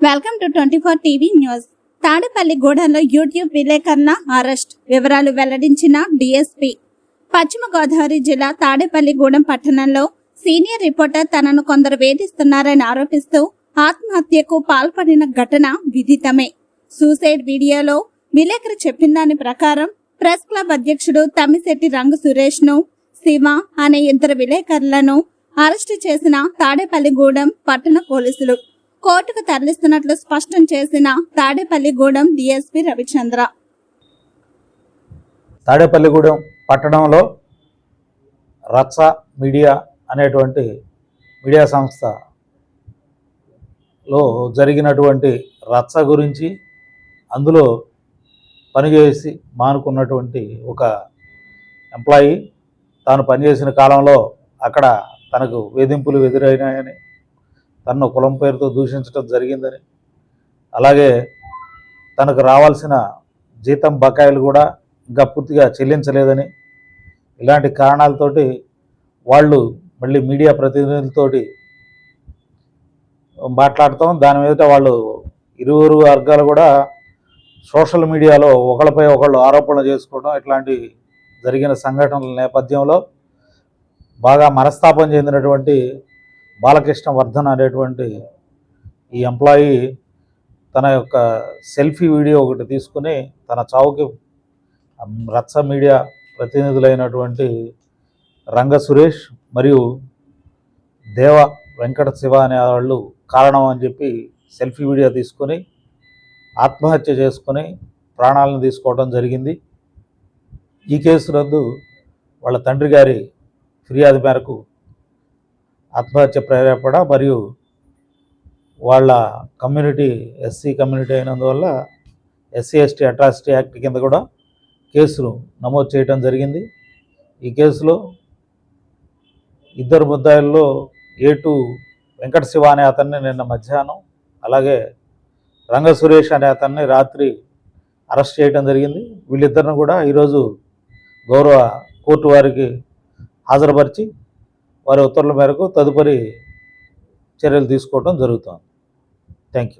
Welcome to 24 TV news. తాడేపల్లిగూడెంలో YouTube విలేకరుల arrest వివరాలు వెల్లడించిన డీఎస్పీ. పశ్చిమ గోదావరి జిల్లా తాడేపల్లిగూడెం పట్టణంలో సీనియర్ రిపోర్టర్ తనను కొందరు వేధిస్తున్నారని ఆరోపిస్తూ ఆత్మహత్యకు పాల్పడిన ఘటన విదితమే. సూసైడ్ వీడియోలో విలేకరు చెప్పిన దాని ప్రకారం ప్రెస్ క్లబ్ అధ్యక్షుడు తమ్మిశెట్టి రంగు సురేష్ ను, శివ అనే ఇద్దరు విలేకరులను అరెస్టు చేసిన తాడేపల్లిగూడెం పట్టణ పోలీసులు కోర్టుకు తరలిస్తున్నట్లు స్పష్టం చేసిన తాడేపల్లిగూడెం డీఎస్పీ రవిచంద్ర. తాడేపల్లిగూడెం పట్టణంలో రచ్చ మీడియా అనేటువంటి మీడియా సంస్థలో జరిగినటువంటి రచ్చ గురించి, అందులో పనిచేసి మానుకున్నటువంటి ఒక ఎంప్లాయీ తాను పనిచేసిన కాలంలో అక్కడ తనకు వేధింపులు ఎదురైనాయని, తనను కులం పేరుతో దూషించడం జరిగిందని, అలాగే తనకు రావాల్సిన జీతం బకాయిలు కూడా ఇంకా పూర్తిగా చెల్లించలేదని, ఇలాంటి కారణాలతోటి వాళ్ళు మళ్ళీ మీడియా ప్రతినిధులతోటి మాట్లాడతాం. దాని మీద వాళ్ళు ఇరువురు వర్గాలు కూడా సోషల్ మీడియాలో ఒకళ్ళపై ఒకళ్ళు ఆరోపణలు చేసుకోవడం, ఇట్లాంటి జరిగిన సంఘటనల నేపథ్యంలో బాగా మనస్తాపం చెందినటువంటి బాలకృష్ణ వర్ధన్ అనేటువంటి ఈ ఎంప్లాయీ తన యొక్క సెల్ఫీ వీడియో ఒకటి తీసుకుని తన చావుకి రచ్చ మీడియా ప్రతినిధులైనటువంటి రంగ సురేష్ మరియు దేవ వెంకట శివ అనే వాళ్ళు కారణం అని చెప్పి సెల్ఫీ వీడియో తీసుకొని ఆత్మహత్య చేసుకొని ప్రాణాలను తీసుకోవడం జరిగింది. ఈ కేసు నందు వాళ్ళ తండ్రి గారి ఫిర్యాదు మేరకు ఆత్మహత్య ప్రేరేపణ మరియు వాళ్ళ కమ్యూనిటీ ఎస్సీ కమ్యూనిటీ అయినందువల్ల SC/ST అట్రాసిటీ యాక్ట్ కింద కూడా కేసును నమోదు చేయడం జరిగింది. ఈ కేసులో ఇద్దరు ముద్దాయిల్లో A2 వెంకట శివ అనే అతన్ని నిన్న మధ్యాహ్నం, అలాగే రంగ సురేష్ అనే అతన్ని రాత్రి అరెస్ట్ చేయడం జరిగింది. వీళ్ళిద్దరిని కూడా ఈరోజు గౌరవ కోర్టు వారికి హాజరుపరిచి వారి ఉత్తర్వుల మేరకు తదుపరి చర్యలు తీసుకోవడం జరుగుతుంది. Thank you.